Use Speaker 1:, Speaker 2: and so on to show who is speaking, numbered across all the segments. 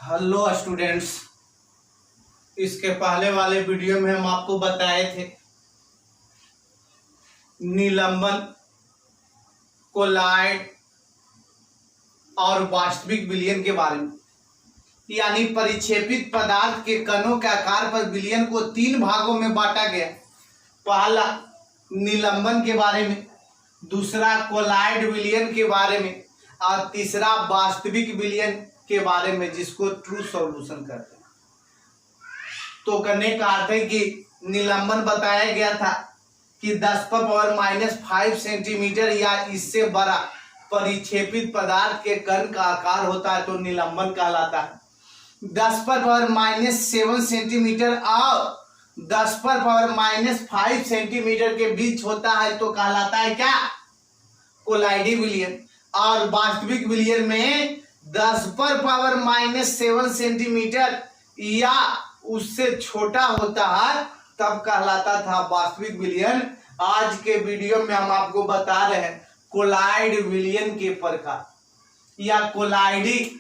Speaker 1: Hello students, इसके पहले वाले वीडियो में हम आपको बताए थे निलंबन, कोलाइड और वास्तविक विलयन के बारे में। यानी परिक्षेपित पदार्थ के कणों के आकार पर विलयन को 3 भागों में बांटा गया। पहला निलंबन के बारे में, दूसरा कोलाइड विलयन के बारे में और तीसरा वास्तविक विलयन के बारे में, जिसको ट्रू सॉल्यूशन कहते हैं। तो करने का अर्थ है कि निलंबन बताया गया था कि 10⁻⁻5 सेंटीमीटर या इससे बड़ा परिक्षेपित पदार्थ के कण का आकार होता है तो निलंबन कहलाता है। 10⁻⁻7 सेंटीमीटर और 10⁻⁻5 सेंटीमीटर के बीच होता है तो कहलाता है क्या? कोलाइडी विलयन। और वास्तविक विलयन में 10⁻⁻7 सेंटीमीटर या उससे छोटा होता है तब कहलाता था वास्तविक विलयन। आज के वीडियो में हम आपको बता रहे हैं कोलाइड विलयन के प्रकार या कोलाइडी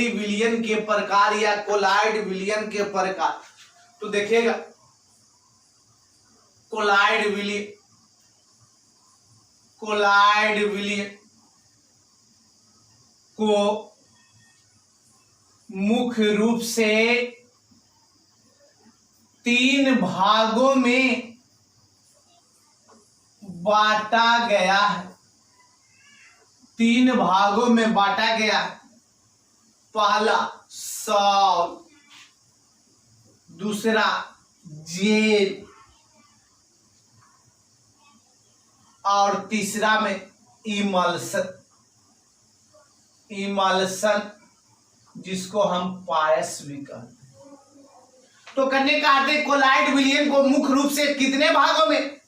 Speaker 1: विलयन के प्रकार या कोलाइड विलयन के प्रकार। तो देखिएगा, कोलाइड विलयन को मुख्य रूप से 3 भागों में बांटा गया है। 3 भागों में बांटा गया है। पहला सॉल्व, दूसरा जेल और तीसरा में इमल्सन, जिसको हम पायस भी कहते हैं। तो करने का अर्थ है कोलाइड विलयन को मुख्य रूप से कितने भागों में?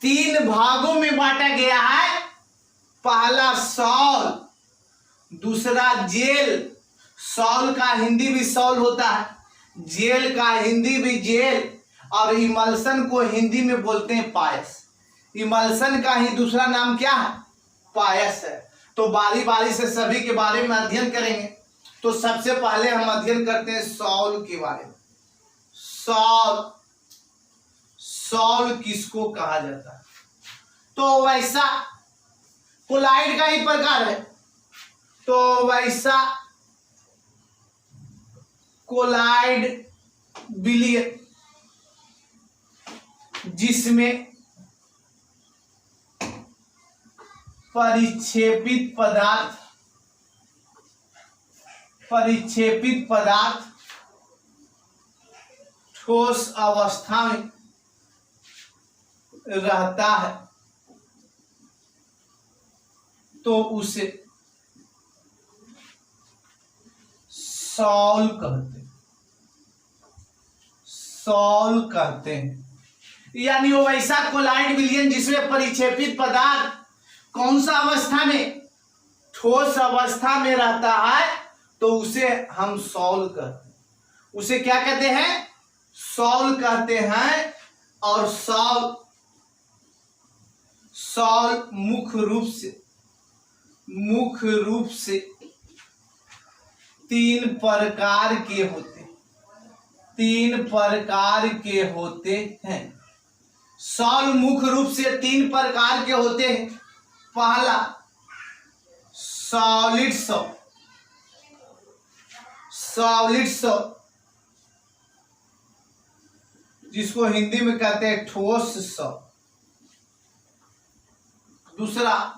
Speaker 1: 3 भागों में बांटा गया है। पहला सॉल्व, दूसरा जेल, सॉल्व का हिंदी भी सॉल्व होता है, जेल का हिंदी भी जेल, और इमल्सन को हिंदी में बोलते हैं पायस। इमल्सन का ही दूसरा नाम क्या है? पायस है। तो बारी बारी से सभी के बारे में अध्ययन करेंगे। तो सबसे पहले हम अध्ययन करते हैं सॉल्व के बारे में। सॉल्व किसको कहा जाता है? तो वैसा कोलाइड का ही प्रकार है, तो वैसा कोलाइड विलयन जिसमें परिक्षेपित पदार्थ ठोस अवस्था में रहता है तो उसे सॉल्व कहते हैं। यानी वो वैसा कोलाइड विलयन जिसमें परिक्षेपित पदार्थ कौन सा अवस्था में? ठोस अवस्था में रहता है तो उसे हम सॉल्व कहते हैं। उसे क्या कहते हैं? सॉल्व कहते हैं। और सॉल्व मुख्य रूप से 3 प्रकार के होते हैं। सॉल्व मुख्य रूप से 3 प्रकार के होते हैं। पहला सॉलिड सॉल्व, जिसको हिंदी में कहते हैं ठोस सॉल्व। दूसरा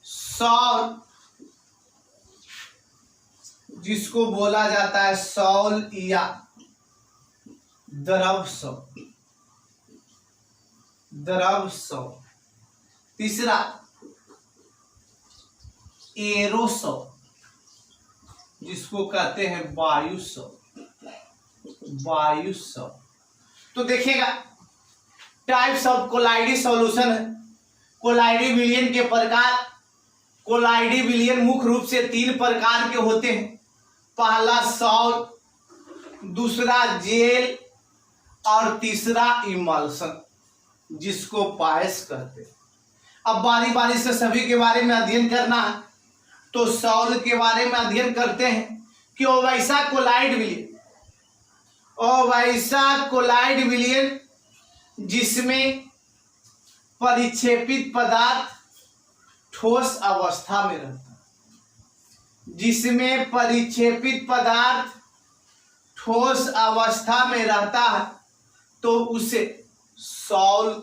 Speaker 1: सॉल्व, जिसको बोला जाता है सॉल्व या द्रव सॉल्व। तीसरा एरोसॉल, जिसको कहते हैं वायु सॉल्व। तो देखिएगा, टाइप्स ऑफ कोलाइडी सॉल्यूशन है। कोलाइडी विलयन के प्रकार। कोलाइडी विलयन मुख्य रूप से 3 प्रकार के होते हैं। पहला सॉल्व, दूसरा जेल और तीसरा इमल्सन, जिसको पायस कहते हैं। अब बारी बारी से सभी के बारे में अध्ययन करना है। तो सॉल के बारे में अध्ययन करते हैं कि ओवैसा कोलाइड विलयन, ओवैसा कोलाइड विलयन जिसमें परिक्षेपित पदार्थ ठोस अवस्था में रहता है, जिसमें परिक्षेपित पदार्थ ठोस अवस्था में रहता है तो उसे सॉल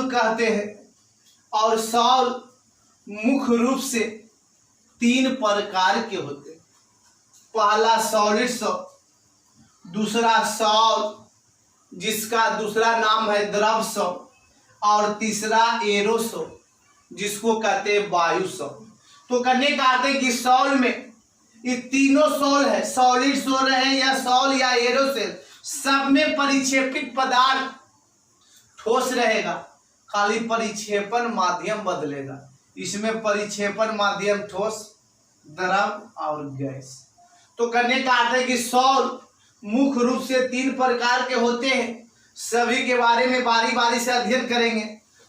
Speaker 1: कहते हैं। और सॉल मुख्य रूप से 3 प्रकार के होते हैं। पहला सॉलिड सॉल, दूसरा सॉल जिसका दूसरा नाम है द्रव सॉल, और तीसरा एरोसॉल जिसको कहते हैं वायु सॉल। तो करने का अर्थ है कि सॉल में ये तीनों सॉल है, सॉलिड सॉल है या सॉल या एरोसॉल, सब में परिक्षेपित पदार्थ ठोस रहेगा, खाली परिक्षेपण माध्यम बदलेगा। इसमें परिक्षेपण माध्यम ठोस, द्रव और गैस। तो करने का अर्थ है कि सॉल मुख्य रूप से 3 प्रकार के होते हैं, सभी के बारे में बारी बारी से अध्ययन करेंगे।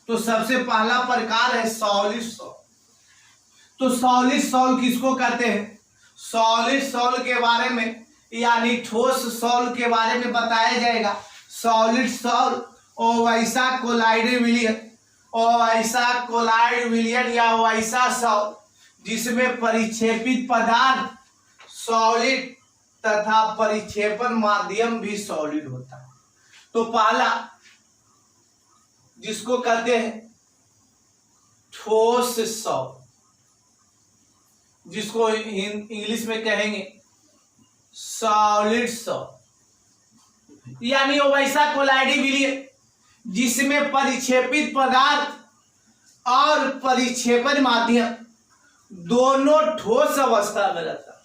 Speaker 1: तो सबसे पहला प्रकार है सॉलिड सॉल। तो सॉलिड सॉल किसको कहते हैं? सॉलिड सॉल के बारे में यानी ठोस सॉल के बारे में बताया जाएगा। सॉलिड सॉल ओवैसा कोलाइड विलयन, ओवैसा कोलाइड विलयन या ओवैसा सॉल जिसमें परिक्षेपित पदार्थ सॉलिड तथा परिक्षेपण माध्यम भी सॉलिड होता है। तो पहला जिसको कहते हैं ठोस सॉल, जिसको इंग्लिश में कहेंगे सॉलिड सॉल, यानी ओवैसा कोलाइड विलयन जिसमें परिक्षेपित पदार्थ और परिक्षेपण माध्यम दोनों ठोस अवस्था में रहता है,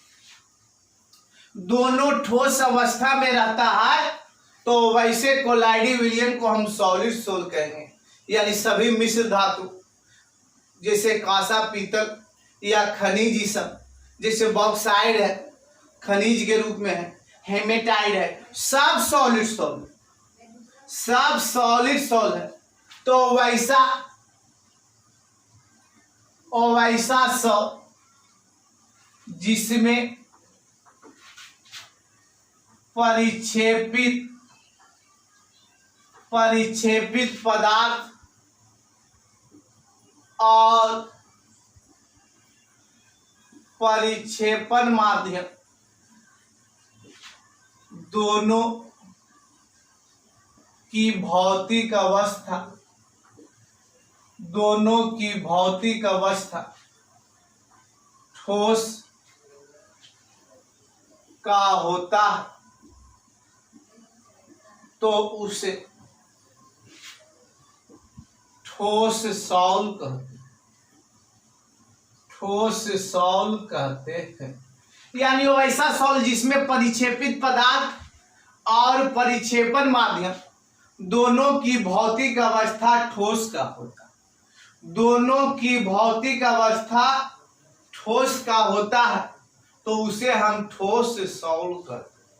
Speaker 1: दोनों ठोस अवस्था में रहता है। तो वैसे कोलाइड विलयन को हम सॉलिड सॉल कहेंगे। यानी सभी मिश्र धातु जैसे कांसा, पीतल या खनिज, सब जैसे बॉक्साइड है, खनिज के रूप में है, हेमेटाइट है, सब सॉलिड सॉल, सब सॉलिड सॉल है। तो वैसा सॉल जिसमें परिक्षेपित पदार्थ और परिक्षेपण माध्यम दोनों की भौतिक अवस्था ठोस का होता है तो उसे ठोस सॉल कहते हैं। यानी वो ऐसा सॉल जिसमें परिक्षेपित पदार्थ और परिक्षेपण माध्यम दोनों की भौतिक अवस्था ठोस का होता है, दोनों की भौतिक अवस्था ठोस का होता है तो उसे हम ठोस सॉल कहते हैं।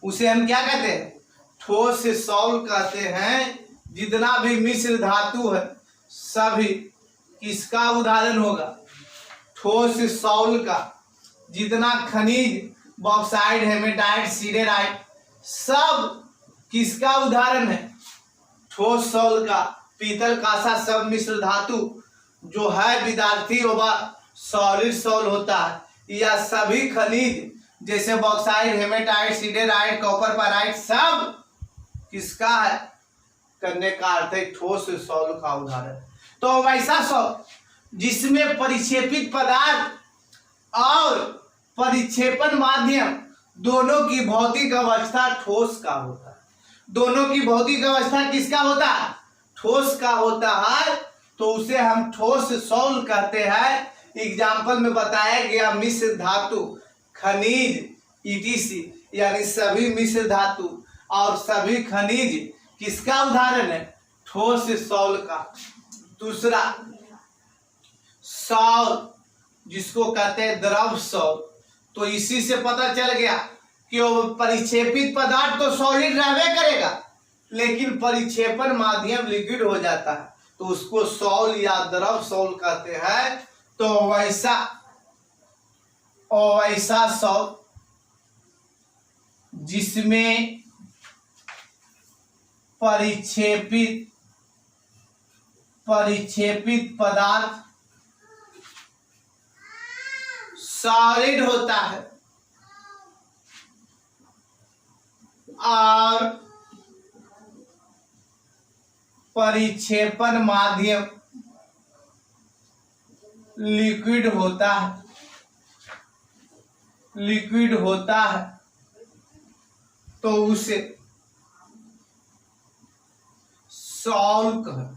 Speaker 1: उसे हम क्या कहते हैं? ठोस सॉल कहते हैं। जितना भी मिश्र धातु है सभी किसका उदाहरण होगा? ठोस सॉल का। जितना खनिज, बॉक्साइड, हेमेटाइट, सिडेराइट, सब किसका उदाहरण है? ठोस सॉल का। पीतल, कांसा, सब मिश्र धातु जो है विद्यार्थी वह सॉलिड सॉल होता है। या सभी खनिज जैसे bauxite, hematite, siderite, copper pyrite, सब किसका है? करने का अर्थ है ठोस सॉल का उदाहरण। तो वैसा सॉल जिसमें परिक्षेपित पदार्थ और परिक्षेपण माध्यम दोनों की भौतिक अवस्था ठोस का होता है। दोनों की भौतिक अवस्था किसका होता है? ठोस का होता है तो उसे हम ठोस सॉल कहते हैं। एग्जाम्पल में बताया गया मिश्र धातु, खनिज, ईटीसी, यानी सभी मिश्र धातु और सभी खनिज किसका उदाहरण है? ठोस सॉल का। दूसरा सॉल जिसको कहते हैं द्रव सॉल, तो इसी से पता चल गया कि वो परिक्षेपित पदार्थ तो सॉलिड रहने करेगा लेकिन परिक्षेपण माध्यम लिक्विड हो जाता है तो उसको सॉल या द्रव सॉल कहते हैं। तो वैसा सॉल्व जिसमें परिक्षेपित पदार्थ सॉलिड होता है और परिक्षेपण माध्यम लिक्विड होता है तो उसे सॉल्व कहते हैं।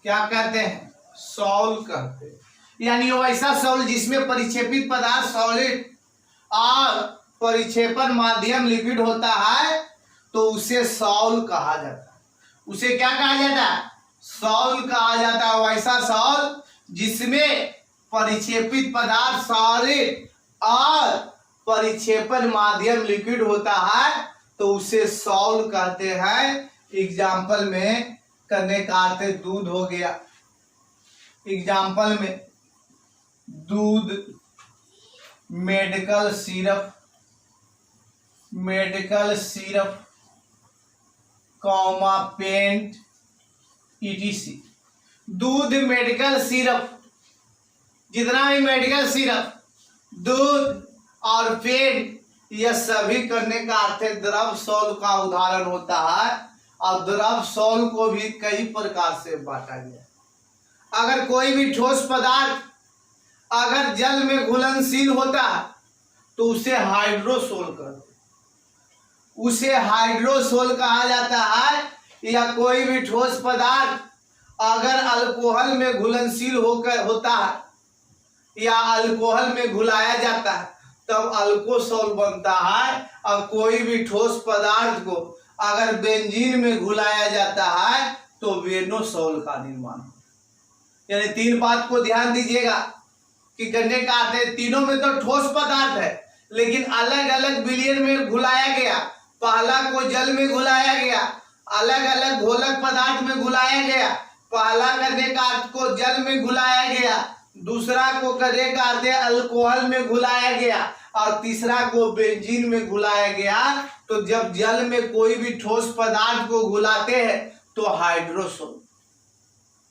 Speaker 1: क्या कहते हैं? सॉल्व कहते हैं। यानी वो ऐसा सॉल्व जिसमें परिक्षेपित पदार्थ सॉलिड और परिक्षेपण माध्यम लिक्विड होता है तो उसे सॉल्व कहा जाता है। उसे क्या कहा जाता है? सॉल्व कहा जाता है। वैसा सॉल्व जिसमें परिक्षेपित पदार्थ सॉलिड और परिक्षेपण माध्यम लिक्विड होता है तो उसे सॉल्व कहते हैं। एग्जाम्पल में करने का अर्थ दूध हो गया। एग्जाम्पल में दूध, medical syrup, comma paint, ETC। दूध, मेडिकल सिरप, जितना भी मेडिकल सिरप, दूध और पेंट, यह सभी करने का अर्थ द्रव सॉल्व का उदाहरण होता है। और द्रव सॉल्व को भी कई प्रकार से बांटा गया। अगर कोई भी ठोस पदार्थ अगर जल में घुलनशील होता है तो उसे हाइड्रोसोल कहते हैं। उसे हाइड्रोसोल कहा जाता है। या कोई भी ठोस पदार्थ अगर अल्कोहल में घुलनशील होता है या अल्कोहल में घुलाया जाता है तब अल्कोसोल बनता है। और कोई भी ठोस पदार्थ को अगर बेंजीन में घुलाया जाता है तो वेनोसोल का निर्माण होता है। यानी तीन बात को ध्यान दीजिएगा कि करने का अर्थ है तीनों में तो ठोस पदार्थ है लेकिन अलग अलग विलयन में घुलाया गया। पहला को जल में घुलाया गया, अलग अलग घोलक पदार्थ में घुलाया गया। पहला करने का अर्थ को जल में घुलाया गया, दूसरा को करने का अर्थ अल्कोहल में घुलाया गया और तीसरा को बेंजीन में घुलाया गया। तो जब जल में कोई भी ठोस पदार्थ को घुलाते हैं तो हाइड्रोसोल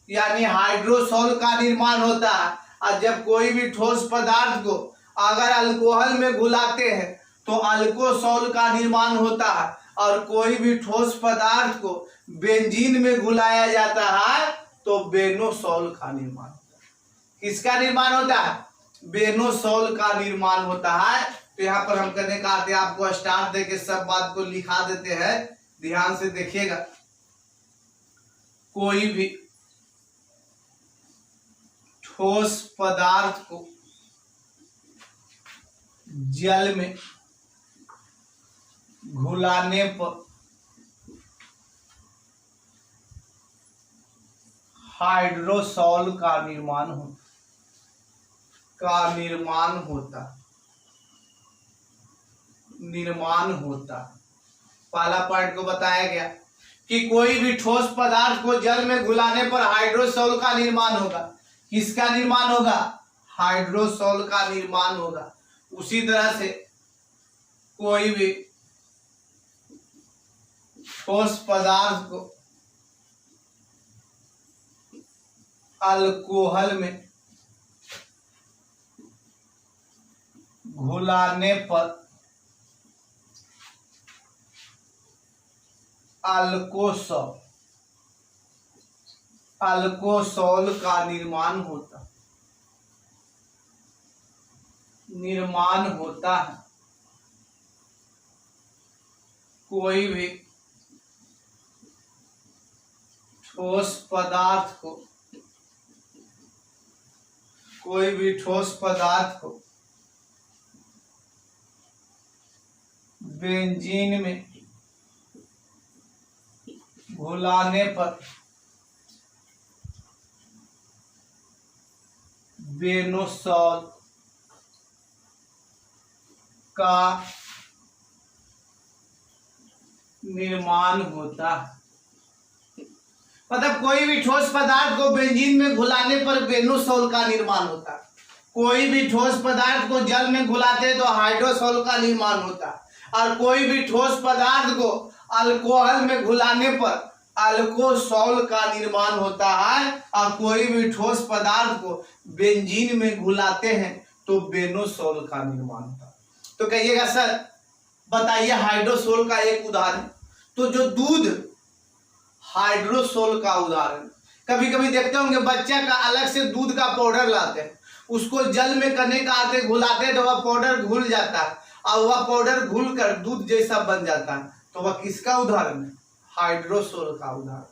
Speaker 1: यानी हाइड्रोसोल का निर्माण होता है। और जब कोई भी ठोस पदार्थ को अगर अल्कोहल में घुलाते हैं तो अल्कोसोल का निर्माण होता है। और कोई भी ठोस पदार्थ को बेंजीन में घुलाया जाता है तो बेनोसोल का निर्माण होता है। किसका निर्माण होता है? बेनोसोल का निर्माण होता है। तो यहाँ पर हम करने का आते आपको स्टार्ट देके सब बात को लिखा देते हैं, ध्यान से देखिएगा। कोई भी ठोस पदार्थ को जल में घुलाने पर हाइड्रोसोल का निर्माण होता। पहला पॉइंट को बताया गया कि कोई भी ठोस पदार्थ को जल में घुलाने पर हाइड्रोसोल का निर्माण होगा। किसका निर्माण होगा? हाइड्रोसोल का निर्माण होगा। उसी तरह से कोई भी ठोस पदार्थ को अल्कोहल में घुलाने पर अल्कोसोल का निर्माण होता है। कोई भी ठोस पदार्थ को बेंजीन में घुलाने पर बेनोसोल का निर्माण होता है। मतलब कोई भी ठोस पदार्थ को बेंजीन में घुलाने पर बेनोसॉल का निर्माण होता है। कोई भी ठोस पदार्थ को जल में घुलाते तो हाइड्रोसॉल का निर्माण होता है, और कोई भी ठोस पदार्थ को अल्कोहल में घुलाने पर अल्कोसॉल का निर्माण होता है, और कोई भी ठोस पदार्थ को बेंजीन में घुलाते हैं तो बेनोसॉल का निर्माण होता है। तो कहिएगा सर बताइए हाइड्रोसॉल का एक उदाहरण। तो जो दूध हाइड्रोसॉल का उदाहरण। कभी कभी देखते होंगे बच्चा का अलग से दूध का पाउडर लाते हैं, उसको जल में करने का आते घुलाते हैं तो वह पाउडर घुल जाता है, और वह पाउडर घुल कर दूध जैसा बन जाता है। तो वह किसका उदाहरण है? हाइड्रोसॉल का उदाहरण।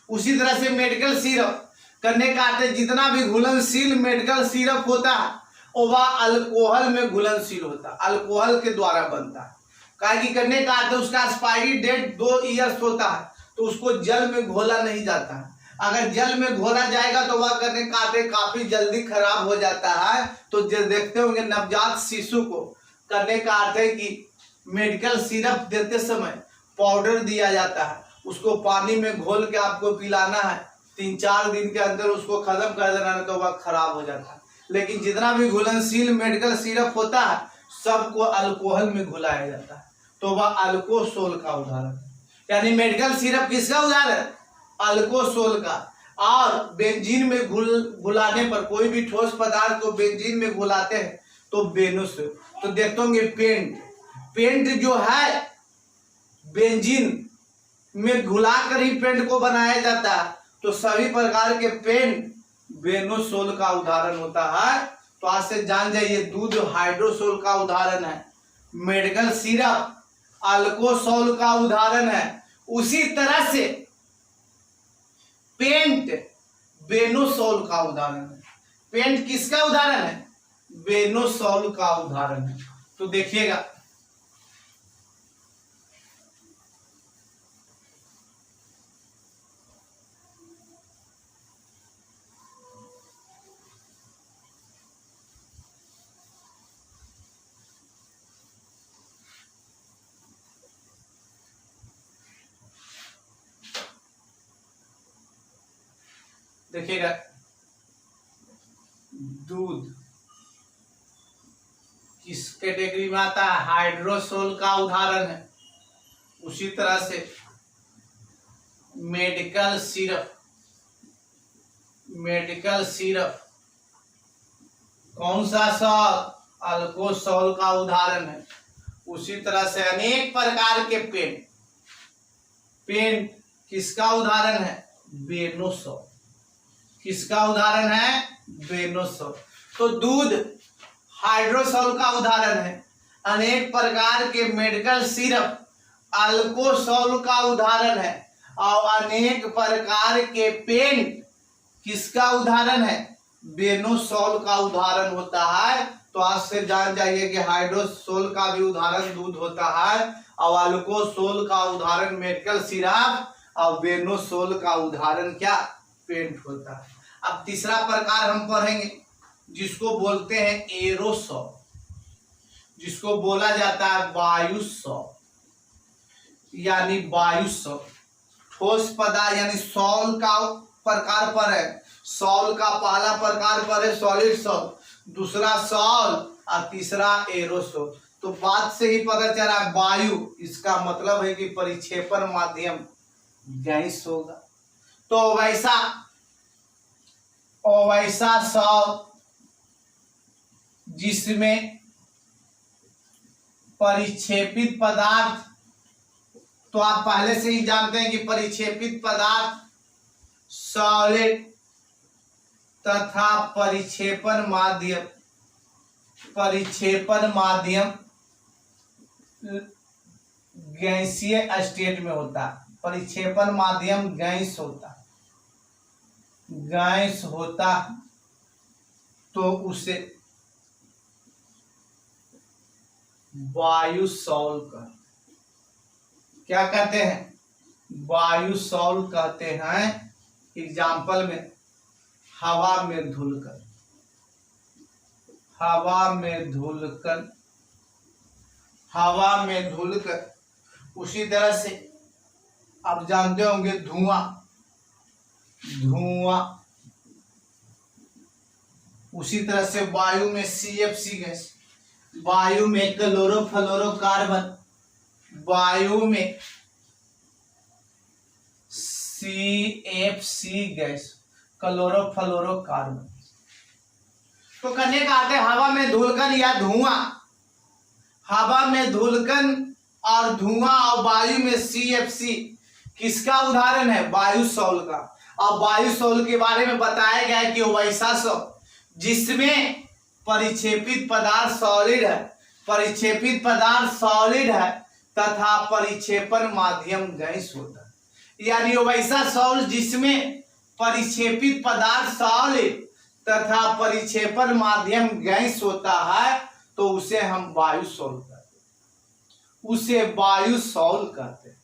Speaker 1: उसी तरह से मेडिकल सिरप करने का आते जितना भी घुलनशील मेडिकल सिरप होता है वह अल्कोहल में घुलनशील होता है, अल्कोहल के द्वारा बनता है। काहे कि करने का आते उसका एक्सपायरी डेट 2 ईयर्स होता है, तो उसको जल में घोला नहीं जाता है। अगर जल में घोला जाएगा तो वह करने का आते काफी जल्दी खराब हो जाता है। तो जो देखते होंगे नवजात शिशु को करने का अर्थ है कि मेडिकल सिरप देते समय पाउडर दिया जाता है, उसको पानी में घोल के आपको पिलाना है, 3-4 दिन के अंदर उसको खत्म कर देना है तो वह खराब हो जाता है। लेकिन जितना भी घुलनशील मेडिकल सिरप होता है सबको अल्कोहल में घुलाया जाता है, तो वह अल्कोसोल का उदाहरण है। यानी मेडिकल सिरप किसका उदाहरण? अल्कोसोल का। और बेंजीन में घुलाने पर कोई भी ठोस पदार्थ को बेंजीन में घुलाते हैं तो बेनोसोल। तो देखते होंगे पेंट जो है बेंजीन में घुलाकर ही पेंट को बनाया जाता है, तो सभी प्रकार के पेंट बेनोसोल का उदाहरण होता है। तो आज से जान जाइए दूध हाइड्रोसोल का उदाहरण है, मेडिकल सिरप अल्कोसोल का उदाहरण है, उसी तरह से पेंट बेनोसोल का उदाहरण है। पेंट किसका उदाहरण है? बेनोसोल का उदाहरण है। तो देखिएगा देखिएगा दूध किस कैटेगरी में आता है? हाइड्रोसोल का उदाहरण है। उसी तरह से मेडिकल सिरप कौन सा सॉल? अल्कोसोल का उदाहरण है। उसी तरह से अनेक प्रकार के पेंट किसका उदाहरण है? बेनोसोल। किसका उदाहरण है? बेनोसोल। तो दूध हाइड्रोसोल का उदाहरण है। अनेक प्रकार के मेडिकल सिरप अल्कोसोल का उदाहरण है, और अनेक प्रकार के पेंट किसका उदाहरण है? बेनोसोल का उदाहरण होता है। तो आज से जान जाइए कि हाइड्रोसोल का भी उदाहरण दूध होता है, और अल्कोसोल का उदाहरण मेडिकल सिरप, और बेनोसोल का उदाहरण क्या? पेंट होता है। अब तीसरा प्रकार हम पढ़ेंगे जिसको बोलते हैं एरोसोल, जिसको बोला जाता है वायुसोल, यानी वायुसोल। ठोस पदार्थ यानी सॉल का प्रकार पर है। सॉल का पहला प्रकार पर है सॉलिड सॉल, दूसरा सॉल, और तीसरा एरोसोल। तो बात से ही पता चला वायु, इसका मतलब है कि परिक्षेपण माध्यम गैस होगा। तो वैसा सॉल जिसमें परिक्षेपित पदार्थ, तो आप पहले से ही जानते हैं कि परिक्षेपित पदार्थ सॉलिड तथा परिक्षेपण माध्यम गैसीय स्टेट में होता है। परिक्षेपण माध्यम गैस होता तो उसे वायुसोल क्या कहते हैं? वायुसोल कहते हैं। एग्जाम्पल में हवा में धुलकर। उसी तरह से आप जानते होंगे धुआं धुआं। उसी तरह से वायु में CFC गैस, वायु में क्लोरोफ्लोरोकार्बन, वायु में CFC गैस, क्लोरोफ्लोरोकार्बन। तो करने का अर्थ है हवा में धूलकण या धुआं, हवा में धूलकण और धुआं और वायु में CFC किसका उदाहरण है? वायुसौल का। और वायुसौल के बारे में बताया गया है कि वैसा सौल जिसमें परिक्षेपित पदार्थ सॉलिड है, परिक्षेपित पदार्थ सॉलिड है तथा परिक्षेपण माध्यम गैस होता है। यानी वैसा सौल जिसमें परिक्षेपित पदार्थ सॉलिड तथा परिक्षेपण माध्यम गैस होता है तो उसे हम वायुसौल कहते हैं, उसे वायुसौल कहते हैं।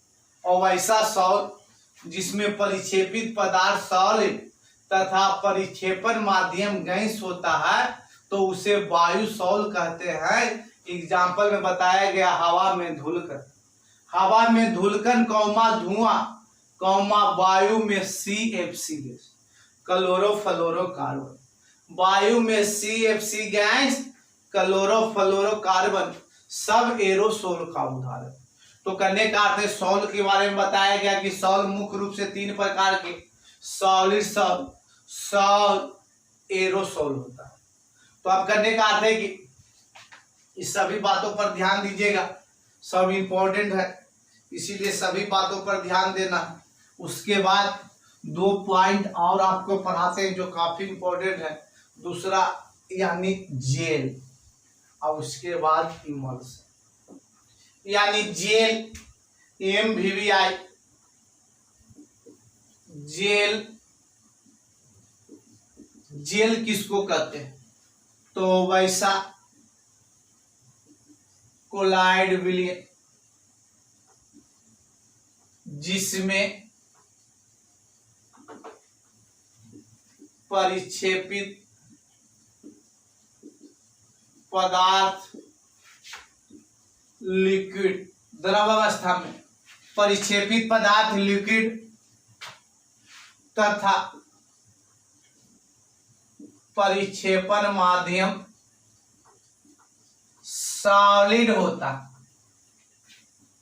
Speaker 1: और वैसा सौल जिसमें परिक्षेपित पदार्थ सॉलिड तथा परिक्षेपण माध्यम गैस होता है तो उसे वायुसौल कहते हैं। एग्जाम्पल में बताया गया हवा में धूलकण, हवा में धूलकण कौमा धुआं कौमा वायु में CFC गैस, क्लोरोफ्लोरोकार्बन, वायु में CFC गैस, क्लोरोफ्लोरोकार्बन सब एरोसोल का उदाहरण। तो करने का अर्थ है सौल के बारे में बताया गया कि सौल मुख्य रूप से 3 प्रकार के, सॉलिड सौल, सौल, एरोसोल होता है। तो अब करने का अर्थ है कि इस सभी बातों पर ध्यान दीजिएगा, सब इंपॉर्टेंट है, इसीलिए सभी बातों पर ध्यान देना। उसके बाद 2 पॉइंट और आपको पढ़ाते हैं जो काफी इंपॉर्टेंट है। दूसरा यानी जेल और उसके बाद इमल्सन। यानी जेल, MVVI, जेल, जेल किसको कहते हैं? तो वैसा कोलाइड विलयन जिसमें परिक्षेपित पदार्थ लिक्विड, द्रव अवस्था में परिक्षेपित पदार्थ लिक्विड तथा परिक्षेपण माध्यम सॉलिड होता,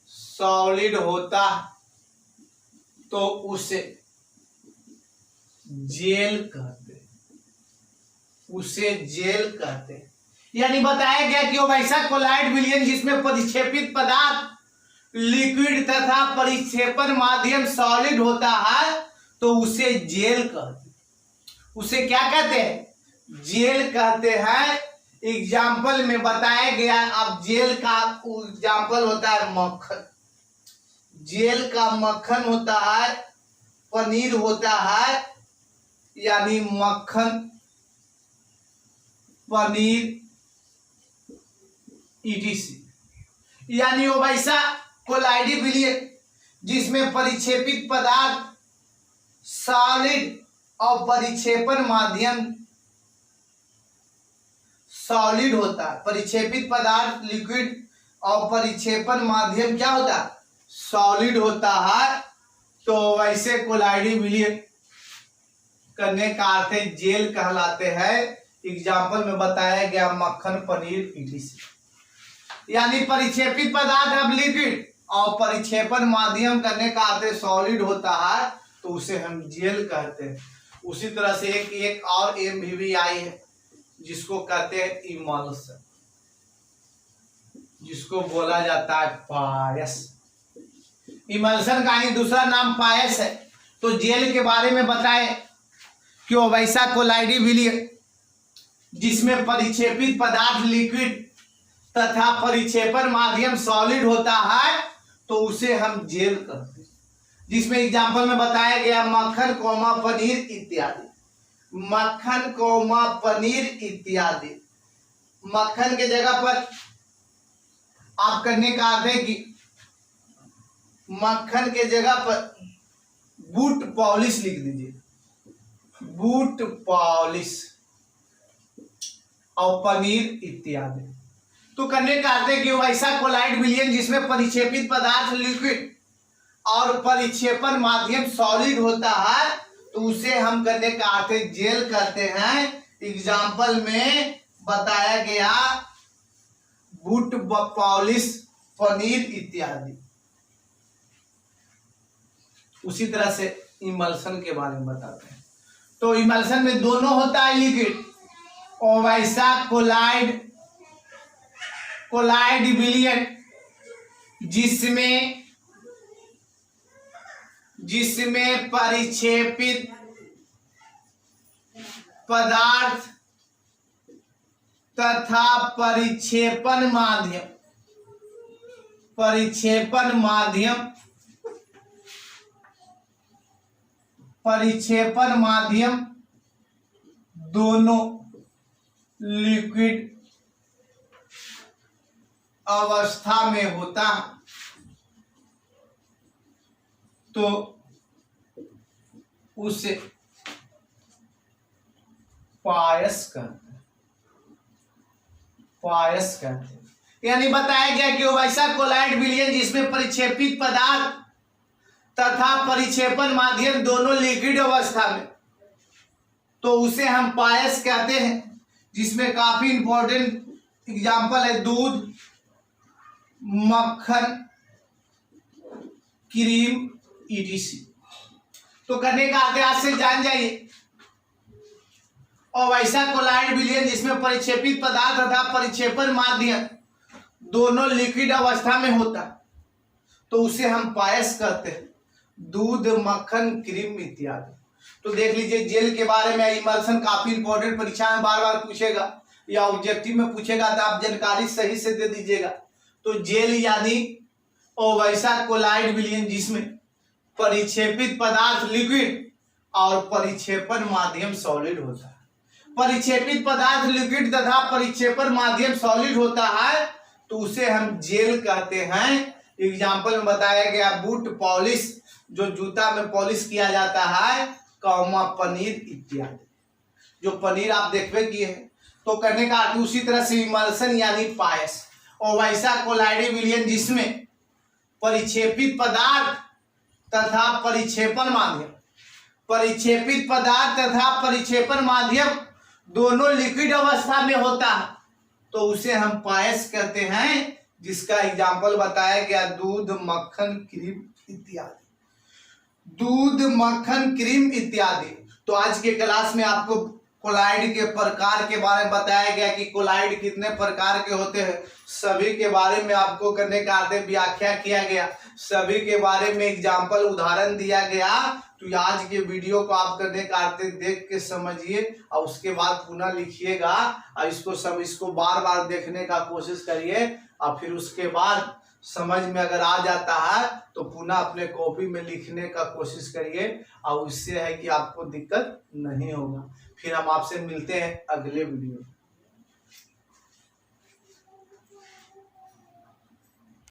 Speaker 1: सॉलिड होता तो उसे जेल कहते, उसे जेल कहते। यानी बताया गया कि वो वैसा कोलाइड विलयन जिसमें परिक्षेपित पदार्थ लिक्विड तथा परिक्षेपण माध्यम सॉलिड होता है तो उसे जेल कहते, उसे क्या कहते हैं? जेल कहते हैं। एग्जाम्पल में बताया गया, अब जेल का एग्जाम्पल होता है मक्खन, जेल का मक्खन होता है, पनीर होता है, यानी मक्खन, पनीर, ETC। यानी वो वैसा कोलाइडी विलयन जिसमें परिक्षेपित पदार्थ सॉलिड और परिक्षेपण माध्यम सॉलिड होता है, परिक्षेपित पदार्थ लिक्विड और परिक्षेपण माध्यम क्या होता है? सॉलिड होता है। तो वैसे कोलाइडी विलयन करने का अर्थ है जेल कहलाते हैं। एग्जाम्पल में बताया गया मक्खन, पनीर, ETC। यानी परिक्षेपित पदार्थ अब लिक्विड और परिक्षेपण माध्यम करने का अर्थ है सॉलिड होता है तो उसे हम जेल कहते हैं। उसी तरह से एक और MVVI है जिसको कहते हैं इमल्सन, जिसको बोला जाता है पायस। इमल्सन का ही दूसरा नाम पायस है। तो जेल के बारे में बताए कि वो वैसा कोलाइडी विलयन जिसमें परिक्षेपित पदार्थ लिक्विड तथा परिक्षेपण माध्यम सॉलिड होता है तो उसे हम जेल कहते हैं। जिसमें एग्जाम्पल में बताया गया मक्खन, पनीर इत्यादि, मक्खन, पनीर इत्यादि। मक्खन के जगह पर आप करने का अर्थ है कि मक्खन के जगह पर बूट पॉलिश लिख दीजिए, बूट पॉलिश, और पनीर इत्यादि। तो करने का अर्थ है कि वैसा कोलाइड विलयन जिसमें परिक्षेपित पदार्थ लिक्विड और परिक्षेपण माध्यम सॉलिड होता है तो उसे हम करने का अर्थ जेल कहते हैं। एग्जाम्पल में बताया गया बूट, पॉलिश, पनीर इत्यादि। उसी तरह से इमल्सन के बारे में बताते हैं। तो इमल्सन में दोनों होता है लिक्विड, और वैसा कोलाइड विलयन जिसमें परिक्षेपित पदार्थ तथा परिक्षेपण माध्यम दोनों लिक्विड अवस्था में होता है, तो उसे पायस कहते हैं। यानी बताया गया कि वैसा कोलाइड विलयन जिसमें परिक्षेपित पदार्थ तथा परिक्षेपण माध्यम दोनों लिक्विड अवस्था में, तो उसे हम पायस कहते हैं। जिसमें काफी इंपॉर्टेंट एग्जाम्पल है दूध, मक्खन, क्रीम, ईटीसी। तो करने का अभ्यास से जान जाइए। और वैसा कोलाइड विलयन जिसमें परिक्षेपित पदार्थ तथा परिक्षेपण माध्यम दोनों लिक्विड अवस्था में होता, तो उसे हम पायस कहते हैं। दूध, मक्खन, क्रीम इत्यादि। तो देख लीजिए जेल के बारे में इमल्सन काफी इंपॉर्टेंट, परीक्षा में बार बार पूछेगा या ऑब्जेक्टिव में पूछेगा, तो आप जानकारी सही से दे दीजिएगा। तो जेल यानी और वैसा कोलाइड विलयन जिसमें परिक्षेपित पदार्थ लिक्विड और परिक्षेपण माध्यम सॉलिड होता है। परिक्षेपित पदार्थ लिक्विड तथा परिक्षेपण माध्यम सॉलिड होता है, तो उसे हम जेल कहते हैं। एग्जाम्पल में बताया गया बूट, पॉलिश, जो जूता में पॉलिश किया जाता है, कौमा, पनीर इत्यादि। जो पनीर आप देखबे किए हैं। तो करने का अर्थ उसी तरह से इमल्सन यानी पायस, और वैसा कोलाइड विलयन जिसमें परिक्षेपित पदार्थ तथा परिक्षेपण माध्यम दोनों लिक्विड अवस्था में होता है, तो उसे हम पायस कहते हैं। जिसका एग्जाम्पल बताया गया दूध, मक्खन, क्रीम इत्यादि। दूध, मक्खन, क्रीम इत्यादि। तो आज के क्लास में आपको कोलाइड के प्रकार के बारे में बताया गया कि कोलाइड कितने प्रकार के होते हैं, सभी के बारे में आपको करने का व्याख्या किया गया, सभी के बारे में एग्जाम्पल उदाहरण दिया गया। तो आज के वीडियो को आप करने का देख के समझिए और उसके बाद पुनः लिखिएगा और इसको बार बार देखने का कोशिश करिए, और फिर उसके बाद समझ में अगर आ जाता है तो पुनः अपने कॉपी में लिखने का कोशिश करिए, और उससे है कि आपको दिक्कत नहीं होगा। फिर हम आपसे मिलते हैं अगले वीडियो में।